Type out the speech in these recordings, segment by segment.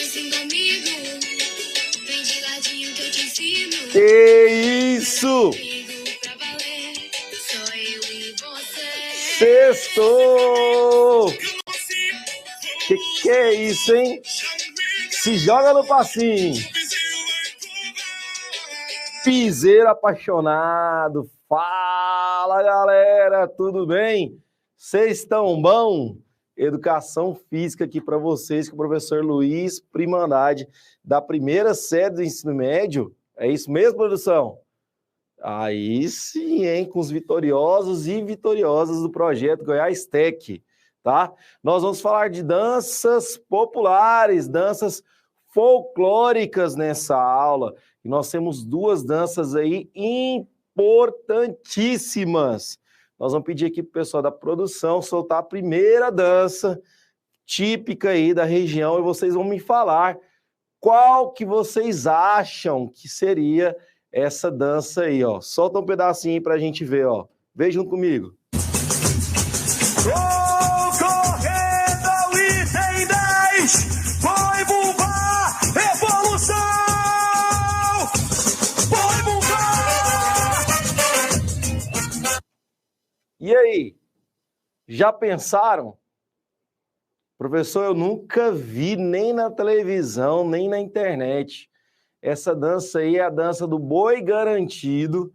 assim comigo. Vem de ladinho que eu te ensino. Que isso? Pra valer, só eu e você. Sextou! Que é isso, hein? Se joga no passinho. Piseiro apaixonado. Fala, galera, tudo bem? Vocês estão bom? Educação física aqui para vocês com o professor Luiz Primandade, da primeira série do ensino médio. É isso mesmo, produção? Aí sim, hein? Com os vitoriosos e vitoriosas do projeto Goiás Tech, tá? Nós vamos falar de danças populares, danças folclóricas nessa aula. E nós temos duas danças aí importantíssimas. Nós vamos pedir aqui para o pessoal da produção soltar a primeira dança típica aí da região e vocês vão me falar qual que vocês acham que seria essa dança aí, ó. Solta um pedacinho para a gente ver, ó. Vem junto comigo. Correndo ao item 10, vai bombar, revolução! Vai bombar! E aí, já pensaram? Professor, eu nunca vi nem na televisão, nem na internet. Essa dança aí é a dança do boi garantido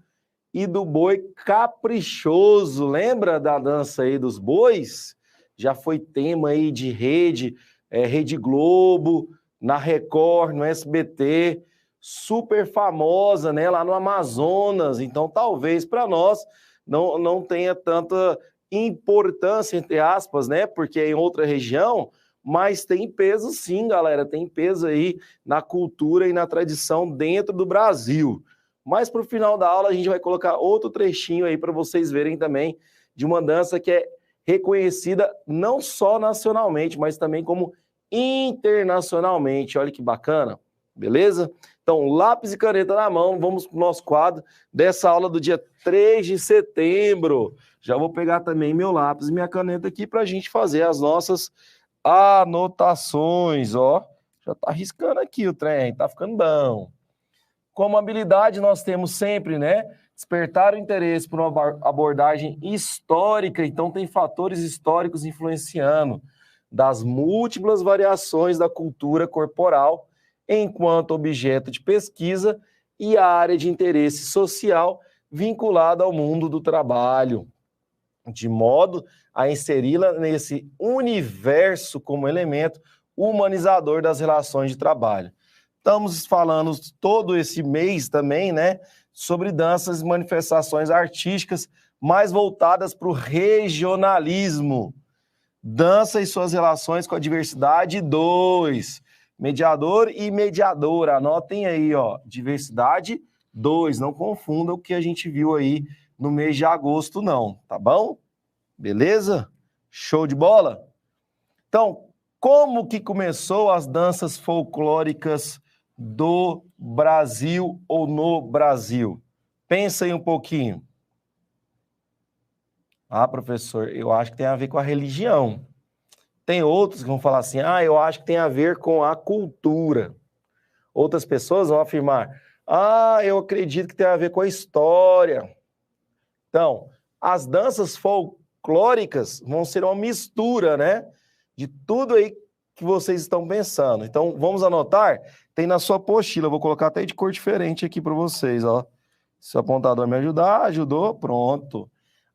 e do boi caprichoso. Lembra da dança aí dos bois? Já foi tema aí de Rede Globo, na Record, no SBT, super famosa, né, lá no Amazonas. Então, talvez para nós não tenha tanta importância, entre aspas, né, porque é em outra região, mas tem peso sim, galera, tem peso aí na cultura e na tradição dentro do Brasil. Mas para o final da aula a gente vai colocar outro trechinho aí para vocês verem também de uma dança que é reconhecida não só nacionalmente, mas também como internacionalmente. Olha que bacana, beleza? Então, lápis e caneta na mão, vamos para o nosso quadro dessa aula do dia 3 de setembro. Já vou pegar também meu lápis e minha caneta aqui para a gente fazer as nossas anotações, ó. Já tá riscando aqui o trem, tá ficando bom. Como habilidade nós temos sempre, né? Despertar o interesse por uma abordagem histórica, então tem fatores históricos influenciando das múltiplas variações da cultura corporal enquanto objeto de pesquisa e área de interesse social vinculada ao mundo do trabalho, de modo a inseri-la nesse universo como elemento humanizador das relações de trabalho. Estamos falando todo esse mês também, né, sobre danças e manifestações artísticas mais voltadas para o regionalismo. Dança e suas relações com a diversidade 2. Mediador e mediadora. Anotem aí, ó, diversidade 2. Não confunda o que a gente viu aí no mês de agosto, não, tá bom? Beleza? Show de bola? Então, como que começou as danças folclóricas do Brasil ou no Brasil? Pensa aí um pouquinho. Ah, professor, eu acho que tem a ver com a religião. Tem outros que vão falar assim, eu acho que tem a ver com a cultura. Outras pessoas vão afirmar, eu acredito que tem a ver com a história. Então, as danças folclóricas vão ser uma mistura, né, de tudo aí que vocês estão pensando. Então, vamos anotar? Tem na sua apostila, eu vou colocar até de cor diferente aqui para vocês, ó. Se o apontador me ajudar, ajudou, pronto.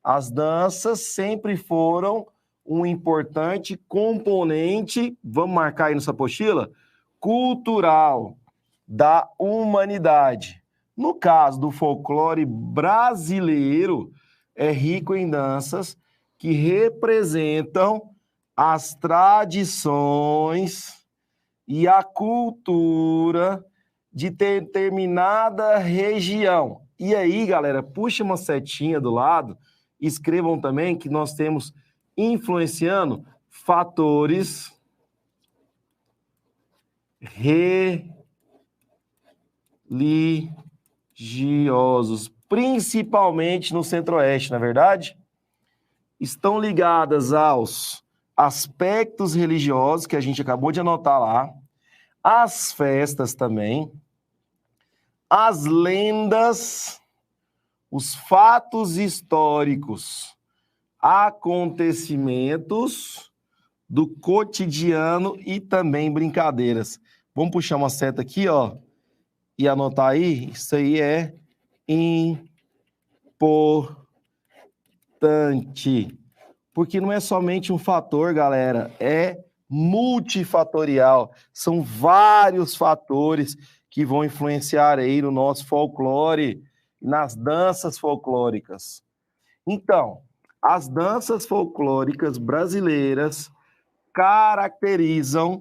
As danças sempre foram um importante componente, vamos marcar aí nessa apostila, cultural da humanidade. No caso do folclore brasileiro, é rico em danças que representam as tradições e a cultura de determinada região. E aí, galera, puxa uma setinha do lado, escrevam também que nós temos influenciando fatores religiosos, principalmente no Centro-Oeste, não é verdade? Estão ligadas aos aspectos religiosos, que a gente acabou de anotar lá, as festas também, as lendas, os fatos históricos, acontecimentos do cotidiano e também brincadeiras. Vamos puxar uma seta aqui, ó, e anotar aí. Isso aí é importante. Porque não é somente um fator, galera, é multifatorial. São vários fatores que vão influenciar aí no nosso folclore, nas danças folclóricas. Então, as danças folclóricas brasileiras caracterizam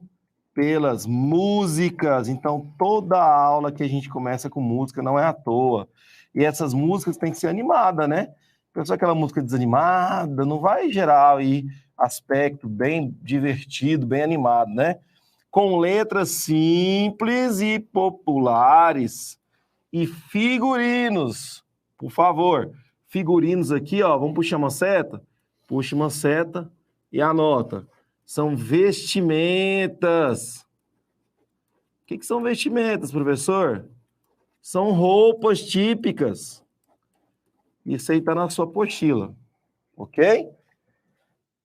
pelas músicas. Então, toda aula que a gente começa com música não é à toa. E essas músicas têm que ser animadas, né? Pensou aquela música desanimada, não vai gerar aí aspecto bem divertido, bem animado, né? Com letras simples e populares e figurinos. Por favor, figurinos aqui, ó, vamos puxar uma seta? Puxa uma seta e anota. São vestimentas. O que são vestimentas, professor? São roupas típicas. Isso aí está na sua apostila, ok?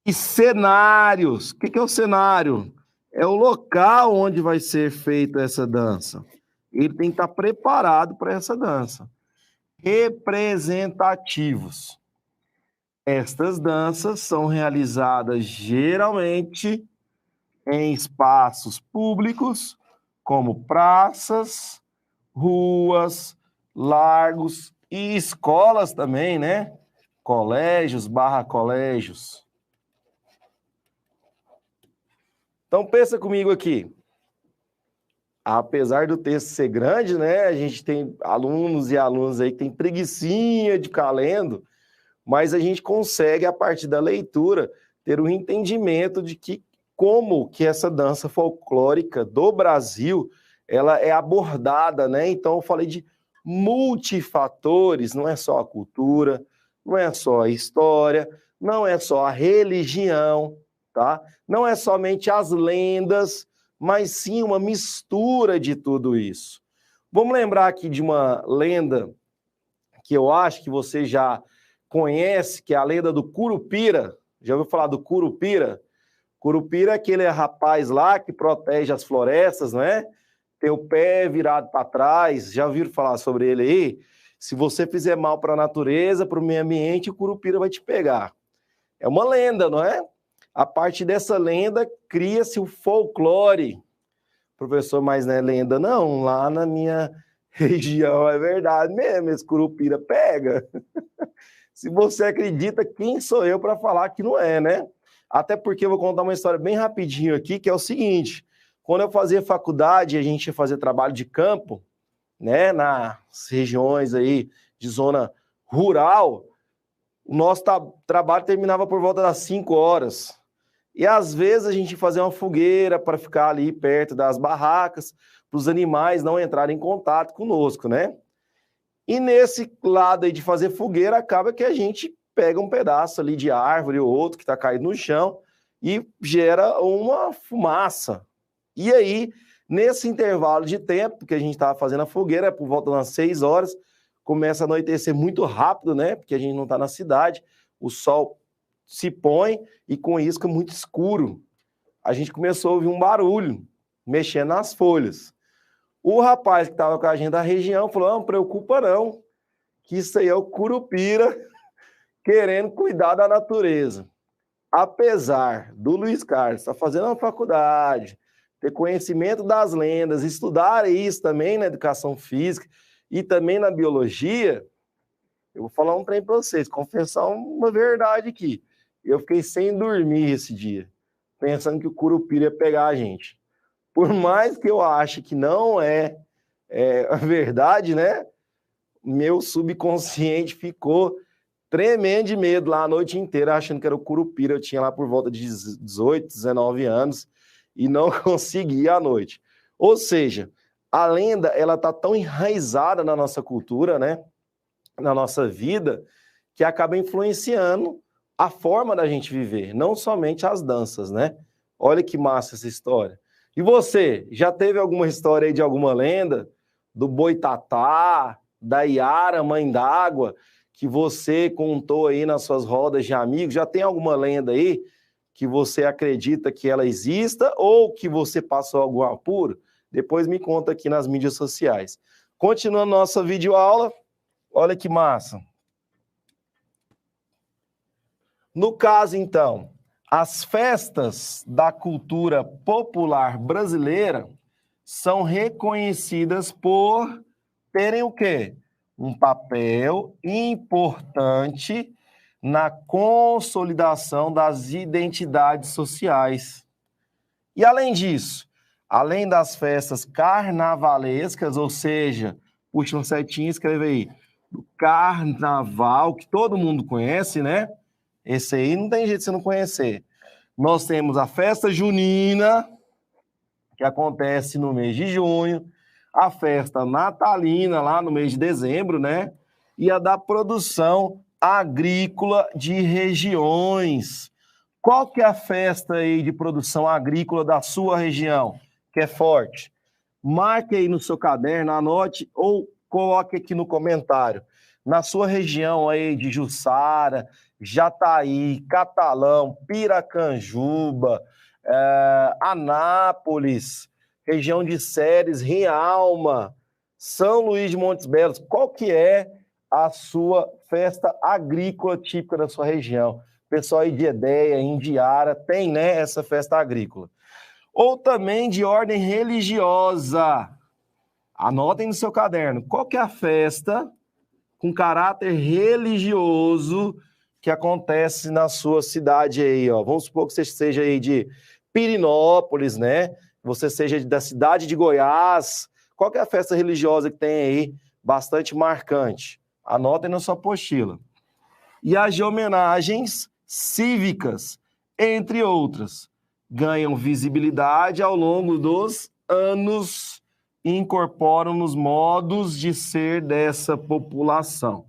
E cenários. O que é o cenário? É o local onde vai ser feita essa dança. Ele tem que estar preparado para essa dança. Representativos. Estas danças são realizadas geralmente em espaços públicos, como praças, ruas, largos e escolas também, né? Colégios, colégios. Então, pensa comigo aqui. Apesar do texto ser grande, né? A gente tem alunos e alunas aí que tem preguicinha de ficar lendo, mas a gente consegue, a partir da leitura, ter um entendimento de que como que essa dança folclórica do Brasil, ela é abordada, né? Então, eu falei de multifatores, não é só a cultura, não é só a história, não é só a religião, tá? Não é somente as lendas, mas sim uma mistura de tudo isso. Vamos lembrar aqui de uma lenda que eu acho que você já conhece, que é a lenda do Curupira. Já ouviu falar do Curupira? Curupira é aquele rapaz lá que protege as florestas, não é? Tem o pé virado para trás. Já ouviram falar sobre ele aí? Se você fizer mal para a natureza, para o meio ambiente, o Curupira vai te pegar. É uma lenda, não é? A partir dessa lenda, cria-se o folclore. Professor, mas não é lenda, não. Lá na minha região é verdade mesmo, esse Curupira pega. Se você acredita, quem sou eu para falar que não é, né? Até porque eu vou contar uma história bem rapidinho aqui, que é o seguinte. Quando eu fazia faculdade, a gente ia fazer trabalho de campo, né, nas regiões aí de zona rural, o nosso trabalho terminava por volta das 5 horas. E às vezes a gente fazia uma fogueira para ficar ali perto das barracas, para os animais não entrarem em contato conosco, né? E nesse lado aí de fazer fogueira, acaba que a gente pega um pedaço ali de árvore ou outro que está caído no chão e gera uma fumaça. E aí, nesse intervalo de tempo que a gente estava fazendo a fogueira, por volta das 6 horas, começa a anoitecer muito rápido, né? Porque a gente não está na cidade, o sol se põe e com isso fica muito escuro. A gente começou a ouvir um barulho, mexendo nas folhas. O rapaz que estava com a gente da região falou, não preocupa não, que isso aí é o Curupira querendo cuidar da natureza. Apesar do Luiz Carlos estar fazendo uma faculdade, ter conhecimento das lendas, estudar isso também na educação física e também na biologia, eu vou falar um trem para vocês, confessar uma verdade aqui. Eu fiquei sem dormir esse dia, pensando que o Curupira ia pegar a gente. Por mais que eu ache que não é a verdade, né? Meu subconsciente ficou tremendo de medo lá a noite inteira, achando que era o Curupira. Eu tinha lá por volta de 18, 19 anos e não conseguia à noite. Ou seja, a lenda, ela tá tão enraizada na nossa cultura, né? Na nossa vida, que acaba influenciando a forma da gente viver, não somente as danças, né? Olha que massa essa história. E você, já teve alguma história aí de alguma lenda do Boitatá, da Iara, Mãe d'Água, que você contou aí nas suas rodas de amigos? Já tem alguma lenda aí que você acredita que ela exista ou que você passou algum apuro? Depois me conta aqui nas mídias sociais. Continuando nossa videoaula, olha que massa. No caso, então, as festas da cultura popular brasileira são reconhecidas por terem o quê? Um papel importante na consolidação das identidades sociais. E além disso, além das festas carnavalescas, ou seja, puxa uma setinha e escreve aí, do carnaval, que todo mundo conhece, né? Esse aí não tem jeito de você não conhecer. Nós temos a festa junina, que acontece no mês de junho, a festa natalina, lá no mês de dezembro, né? E a da produção agrícola de regiões. Qual que é a festa aí de produção agrícola da sua região, que é forte? Marque aí no seu caderno, anote ou coloque aqui no comentário. Na sua região aí de Jussara, Jataí, Catalão, Piracanjuba, Anápolis, região de Ceres, Rialma, São Luís de Montes Belos, qual que é a sua festa agrícola típica da sua região? Pessoal aí de Edéia, Indiara, tem, né, essa festa agrícola. Ou também de ordem religiosa. Anotem no seu caderno. Qual que é a festa com caráter religioso que acontece na sua cidade aí, ó? Vamos supor que você seja aí de Pirinópolis, né? Você seja da cidade de Goiás. Qual que é a festa religiosa que tem aí bastante marcante? Anotem na sua apostila. E as de homenagens cívicas, entre outras, ganham visibilidade ao longo dos anos e incorporam nos modos de ser dessa população.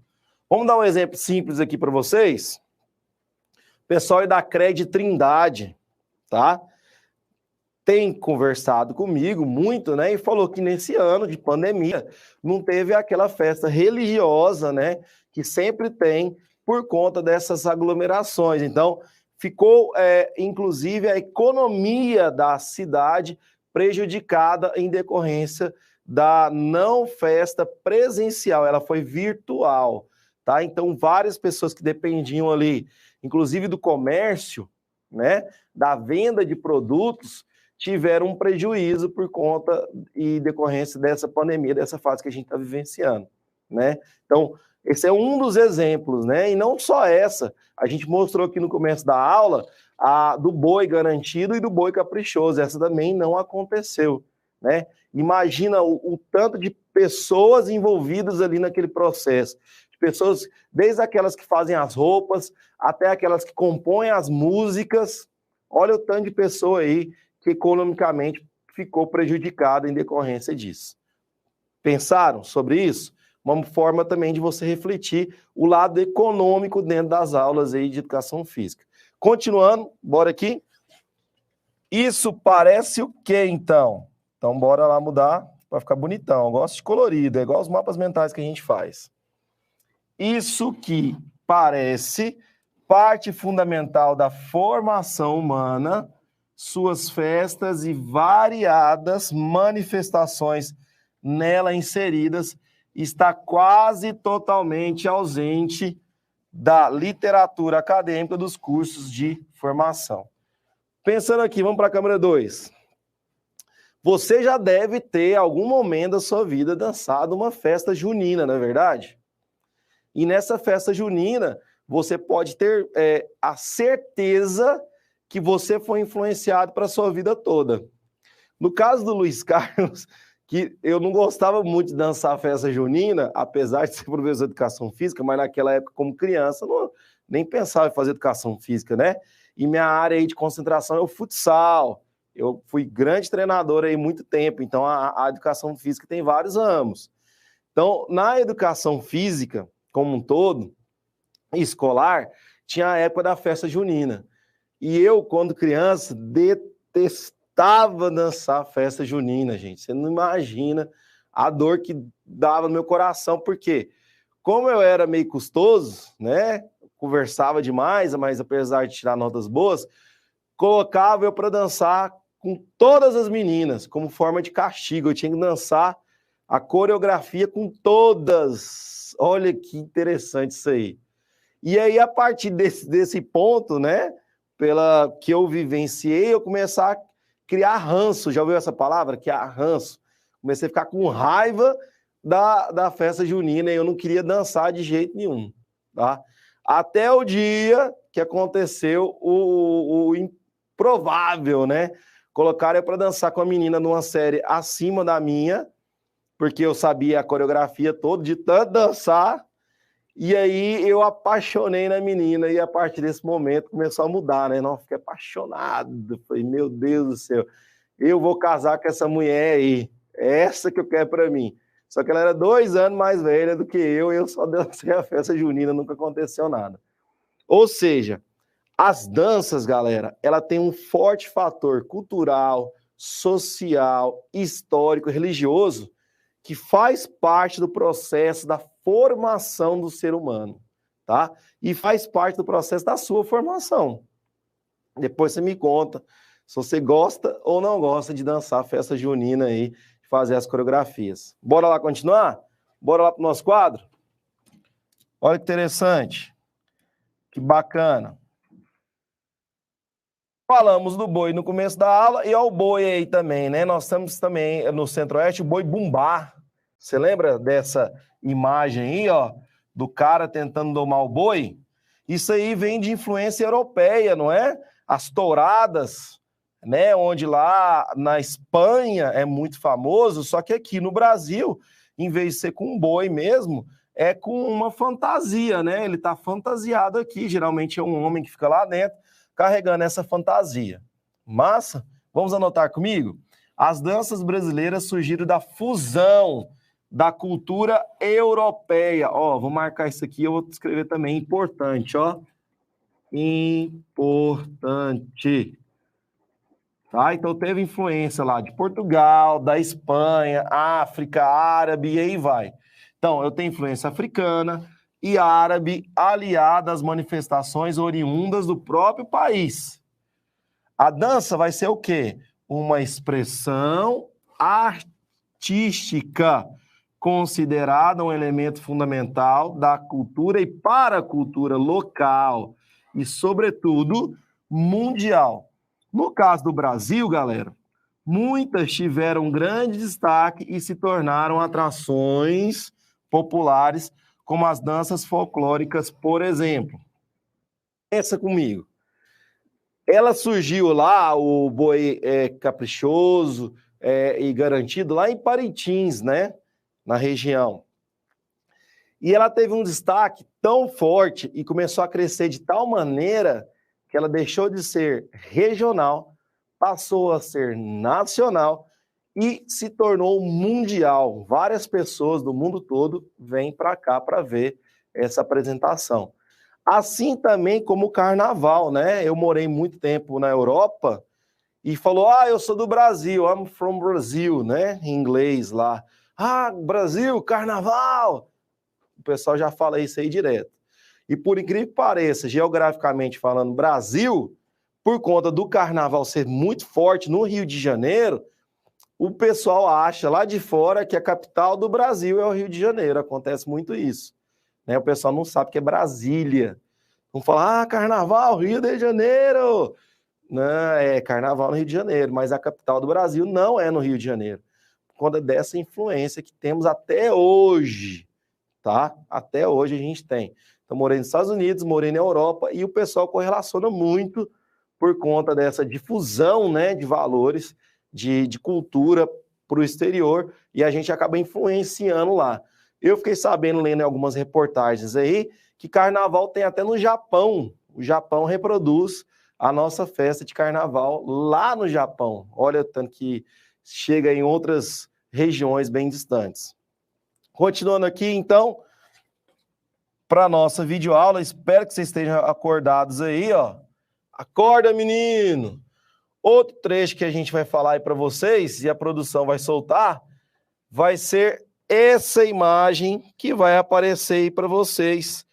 Vamos dar um exemplo simples aqui para vocês? O pessoal da CRED Trindade, tá? Tem conversado comigo muito, né? E falou que nesse ano de pandemia não teve aquela festa religiosa, né? Que sempre tem por conta dessas aglomerações. Então, ficou, inclusive, a economia da cidade prejudicada em decorrência da não festa presencial, ela foi virtual, tá? Então, várias pessoas que dependiam ali, inclusive do comércio, né, da venda de produtos, tiveram um prejuízo por conta e decorrência dessa pandemia, dessa fase que a gente está vivenciando, né? Então, esse é um dos exemplos, né? E não só essa, a gente mostrou aqui no começo da aula a do boi garantido e do boi caprichoso, essa também não aconteceu, né? Imagina o tanto de pessoas envolvidas ali naquele processo, de pessoas, desde aquelas que fazem as roupas, até aquelas que compõem as músicas, olha o tanto de pessoa aí que economicamente ficou prejudicada em decorrência disso. Pensaram sobre isso? Uma forma também de você refletir o lado econômico dentro das aulas aí de educação física. Continuando, bora aqui. Isso parece o quê, então? Então, bora lá mudar para ficar bonitão. Eu gosto de colorido, é igual os mapas mentais que a gente faz. Isso que parece parte fundamental da formação humana, suas festas e variadas manifestações nela inseridas, está quase totalmente ausente da literatura acadêmica dos cursos de formação. Pensando aqui, vamos para a câmera 2. Você já deve ter, em algum momento da sua vida, dançado uma festa junina, não é verdade? E nessa festa junina, você pode ter a certeza que você foi influenciado para a sua vida toda. No caso do Luiz Carlos, que eu não gostava muito de dançar a festa junina, apesar de ser professor de educação física, mas naquela época, como criança, nem pensava em fazer educação física, né? E minha área aí de concentração é o futsal. Eu fui grande treinador aí muito tempo, então a educação física tem vários ramos. Então, na educação física, como um todo, escolar, tinha a época da festa junina. E eu, quando criança, detestava detestava dançar festa junina, gente. Você não imagina a dor que dava no meu coração, porque como eu era meio custoso, né? Conversava demais, mas apesar de tirar notas boas, colocava eu para dançar com todas as meninas, como forma de castigo. Eu tinha que dançar a coreografia com todas. Olha que interessante isso aí. E aí, a partir desse ponto, né, pela que eu vivenciei, eu comecei a criar ranço. Já ouviu essa palavra? Criar ranço. Comecei a ficar com raiva da festa junina e eu não queria dançar de jeito nenhum, tá? Até o dia que aconteceu o improvável, né? Colocaram eu para dançar com a menina numa série acima da minha, porque eu sabia a coreografia toda, de tanto dançar, e aí eu apaixonei na menina, e a partir desse momento começou a mudar, né? Não, fiquei apaixonado, falei, meu Deus do céu, eu vou casar com essa mulher aí, é essa que eu quero para mim. Só que ela era 2 anos mais velha do que eu, e eu só dancei a festa junina, nunca aconteceu nada. Ou seja, as danças, galera, ela tem um forte fator cultural, social, histórico, religioso, que faz parte do processo da formação do ser humano, tá? E faz parte do processo da sua formação. Depois você me conta se você gosta ou não gosta de dançar a festa junina aí, de fazer as coreografias. Bora lá continuar? Bora lá pro nosso quadro? Olha que interessante. Que bacana. Falamos do boi no começo da aula e ó o boi aí também, né? Nós temos também no Centro-Oeste o boi bumbá. Você lembra dessa imagem aí, ó, do cara tentando domar o boi? Isso aí vem de influência europeia, não é? As touradas, né? Onde lá na Espanha é muito famoso, só que aqui no Brasil, em vez de ser com um boi mesmo, é com uma fantasia, né? Ele tá fantasiado aqui, geralmente é um homem que fica lá dentro, carregando essa fantasia. Massa? Vamos anotar comigo? As danças brasileiras surgiram da fusão da cultura europeia. Ó, vou marcar isso aqui, eu vou escrever também, importante, ó. Importante. Tá? Então teve influência lá de Portugal, da Espanha, África, árabe, e aí vai. Então, eu tenho influência africana e árabe aliada às manifestações oriundas do próprio país. A dança vai ser o quê? Uma expressão artística, considerada um elemento fundamental da cultura e para a cultura local e, sobretudo, mundial. No caso do Brasil, galera, muitas tiveram grande destaque e se tornaram atrações populares, como as danças folclóricas, por exemplo. Pensa comigo. Ela surgiu lá, o boi caprichoso e garantido, lá em Parintins, né? Na região. E ela teve um destaque tão forte e começou a crescer de tal maneira que ela deixou de ser regional, passou a ser nacional e se tornou mundial. Várias pessoas do mundo todo vêm para cá para ver essa apresentação. Assim também como o carnaval, né? Eu morei muito tempo na Europa e falou, eu sou do Brasil, I'm from Brazil, né? Em inglês lá. Brasil, carnaval! O pessoal já fala isso aí direto. E por incrível que pareça, geograficamente falando, Brasil, por conta do carnaval ser muito forte no Rio de Janeiro, o pessoal acha lá de fora que a capital do Brasil é o Rio de Janeiro. Acontece muito isso. Né? O pessoal não sabe que é Brasília. Vão falar, carnaval, Rio de Janeiro. Não, é carnaval no Rio de Janeiro, mas a capital do Brasil não é no Rio de Janeiro. Por conta dessa influência que temos até hoje, tá? Até hoje a gente tem. Então, morei nos Estados Unidos, morei na Europa, e o pessoal correlaciona muito por conta dessa difusão, né, de valores, de cultura para o exterior, e a gente acaba influenciando lá. Eu fiquei sabendo, lendo algumas reportagens aí, que carnaval tem até no Japão. O Japão reproduz a nossa festa de carnaval lá no Japão. Olha, tanto que chega em outras regiões bem distantes. Continuando aqui, então, para a nossa videoaula, espero que vocês estejam acordados aí, ó. Acorda, menino! Outro trecho que a gente vai falar aí para vocês, e a produção vai soltar, vai ser essa imagem que vai aparecer aí para vocês.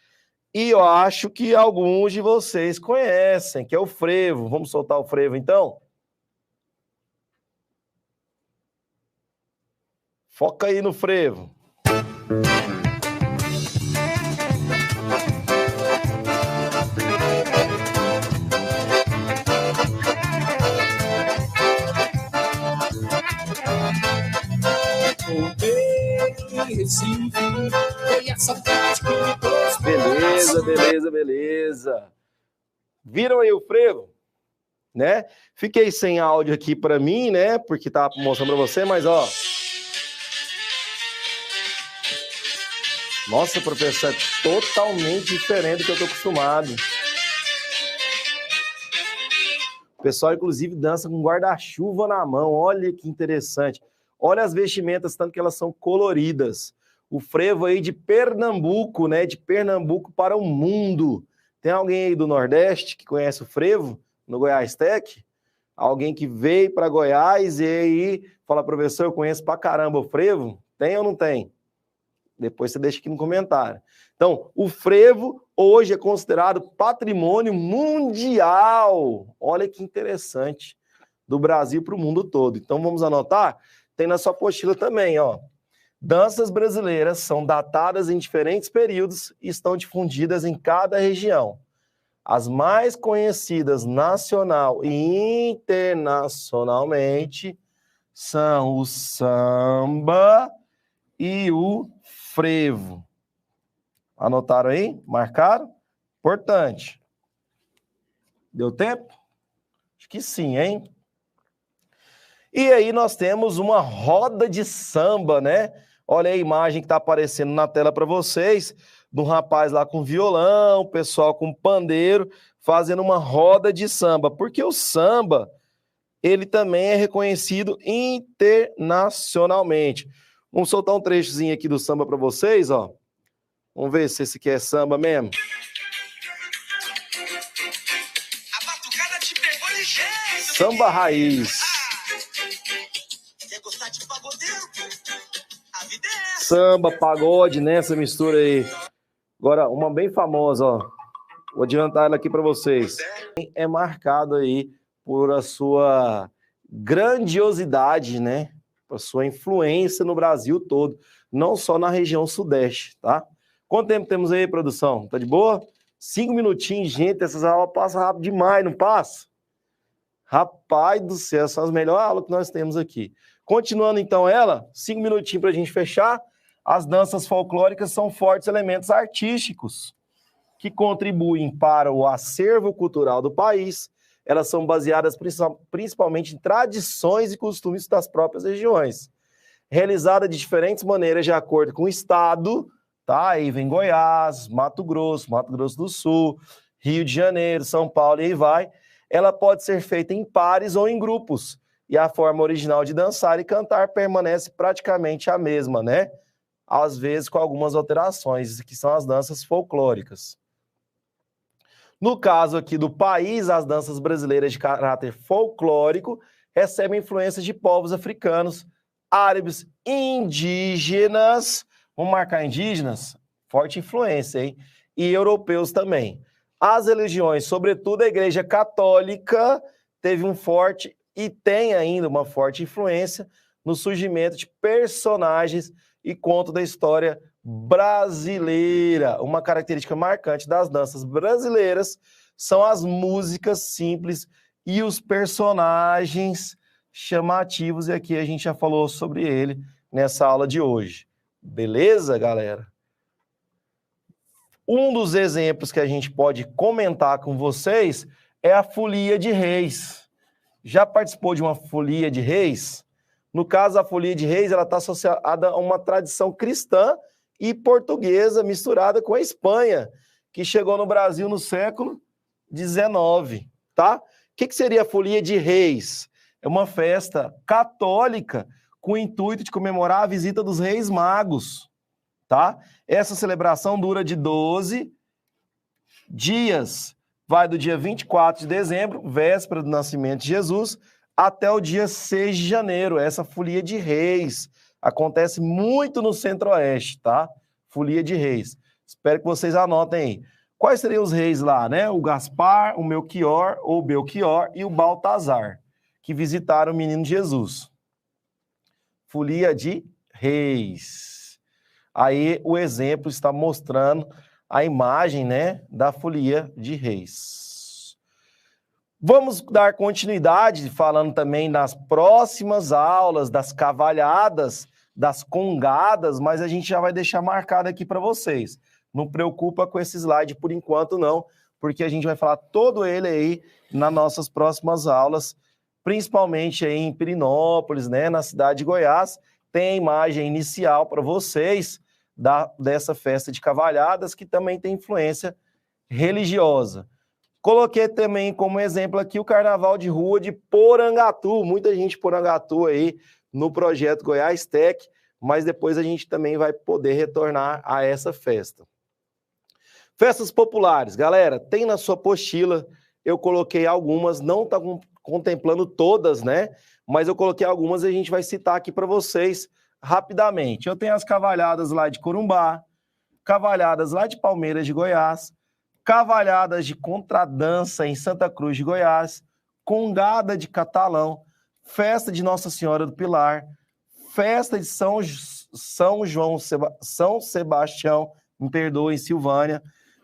E eu acho que alguns de vocês conhecem, que é o frevo. Vamos soltar o frevo, então? Foca aí no frevo. Beleza, beleza, beleza. Viram aí o frevo? Né? Fiquei sem áudio aqui para mim, né? Porque tava mostrando para você, mas ó. Nossa, professor, é totalmente diferente do que eu tô acostumado. O pessoal, inclusive, dança com guarda-chuva na mão. Olha que interessante. Olha as vestimentas, tanto que elas são coloridas. O frevo aí de Pernambuco, né? De Pernambuco para o mundo. Tem alguém aí do Nordeste que conhece o frevo no Goiás Tech? Alguém que veio para Goiás e aí fala, professor, eu conheço pra caramba o frevo? Tem ou não tem? Depois você deixa aqui no comentário. Então, o frevo hoje é considerado patrimônio mundial. Olha que interessante. Do Brasil para o mundo todo. Então, vamos anotar? Tem na sua apostila também, ó. Danças brasileiras são datadas em diferentes períodos e estão difundidas em cada região. As mais conhecidas nacional e internacionalmente são o samba e o frevo. Anotaram aí? Marcaram? Importante. Deu tempo? Acho que sim, hein? E aí nós temos uma roda de samba, né? Olha a imagem que está aparecendo na tela para vocês, de um rapaz lá com violão, o pessoal com pandeiro, fazendo uma roda de samba. Porque o samba, ele também é reconhecido internacionalmente. Vamos soltar um trechozinho aqui do samba para vocês, ó. Vamos ver se esse aqui é samba mesmo. A batucada te pegou ligeiro. Samba raiz. Quer gostar de pagodeiro? A vida é essa. Samba, pagode, né? Essa mistura aí. Agora, uma bem famosa, ó. Vou adiantar ela aqui para vocês. É marcado aí por a sua grandiosidade, né? Por sua influência no Brasil todo, não só na região sudeste, tá? Quanto tempo temos aí, produção? Tá de boa? 5 minutinhos, gente, essas aulas passam rápido demais, não passa? Rapaz do céu, são as melhores aulas que nós temos aqui. Continuando então ela, 5 minutinhos para a gente fechar. As danças folclóricas são fortes elementos artísticos que contribuem para o acervo cultural do país. Elas são baseadas principalmente em tradições e costumes das próprias regiões. Realizada de diferentes maneiras de acordo com o estado, tá? Aí vem Goiás, Mato Grosso do Sul, Rio de Janeiro, São Paulo e aí vai. Ela pode ser feita em pares ou em grupos. E a forma original de dançar e cantar permanece praticamente a mesma, né? Às vezes com algumas alterações, que são as danças folclóricas. No caso aqui do país, as danças brasileiras de caráter folclórico recebem influências de povos africanos, árabes, indígenas, vamos marcar indígenas? Forte influência, hein? E europeus também. As religiões, sobretudo a Igreja Católica, teve um forte e tem ainda uma forte influência no surgimento de personagens e conto da história brasileira. Uma característica marcante das danças brasileiras são as músicas simples e os personagens chamativos, e aqui a gente já falou sobre ele nessa aula de hoje. Beleza, galera? Um dos exemplos que a gente pode comentar com vocês é a Folia de Reis. Já participou de uma Folia de Reis? No caso, a Folia de Reis ela está associada a uma tradição cristã e portuguesa misturada com a Espanha, que chegou no Brasil no século XIX, tá? O que seria a Folia de Reis? É uma festa católica com o intuito de comemorar a visita dos Reis Magos, tá? Essa celebração dura de 12 dias, vai do dia 24 de dezembro, véspera do nascimento de Jesus, até o dia 6 de janeiro, essa folia de reis. Acontece muito no Centro-Oeste, tá? Folia de reis. Espero que vocês anotem aí. Quais seriam os reis lá, né? O Gaspar, o Melchior, ou Belchior e o Baltazar, que visitaram o menino Jesus. Folia de reis. Aí o exemplo está mostrando a imagem, né, da folia de reis. Vamos dar continuidade falando também nas próximas aulas das cavalhadas, das congadas, mas a gente já vai deixar marcado aqui para vocês. Não preocupa com esse slide por enquanto não, porque a gente vai falar todo ele aí nas nossas próximas aulas, principalmente aí em Pirenópolis, né, na cidade de Goiás. Tem a imagem inicial para vocês dessa festa de cavalhadas, que também tem influência religiosa. Coloquei também como exemplo aqui o Carnaval de Rua de Porangatu, muita gente de Porangatu aí no projeto Goiás Tech, mas depois a gente também vai poder retornar a essa festa. Festas populares, galera, tem na sua apostila, eu coloquei algumas, não está contemplando todas, né? Mas eu coloquei algumas e a gente vai citar aqui para vocês rapidamente. Eu tenho as cavalhadas lá de Corumbá, cavalhadas lá de Palmeiras de Goiás, cavalhadas de contradança em Santa Cruz de Goiás, congada de Catalão, festa de Nossa Senhora do Pilar, festa de São Sebastião, me perdoe, em Silvânia,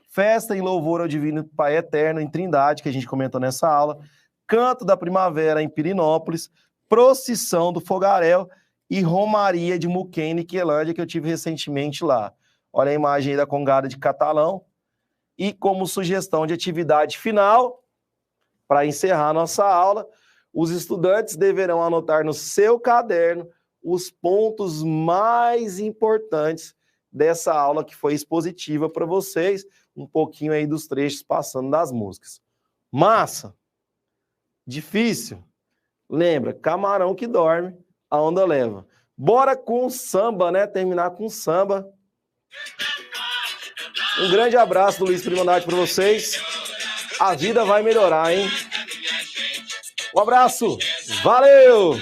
festa em louvor ao Divino Pai Eterno em Trindade, que a gente comentou nessa aula, canto da primavera em Pirenópolis, procissão do Fogaréu e romaria de Muquem, Niquelândia, que eu tive recentemente lá. Olha a imagem aí da congada de Catalão. E como sugestão de atividade final, para encerrar nossa aula, os estudantes deverão anotar no seu caderno os pontos mais importantes dessa aula que foi expositiva para vocês, um pouquinho aí dos trechos passando das músicas. Massa? Difícil? Lembra, camarão que dorme, a onda leva. Bora com samba, né? Terminar com samba. Um grande abraço do Luiz Primandade para vocês. A vida vai melhorar, hein? Um abraço. Valeu!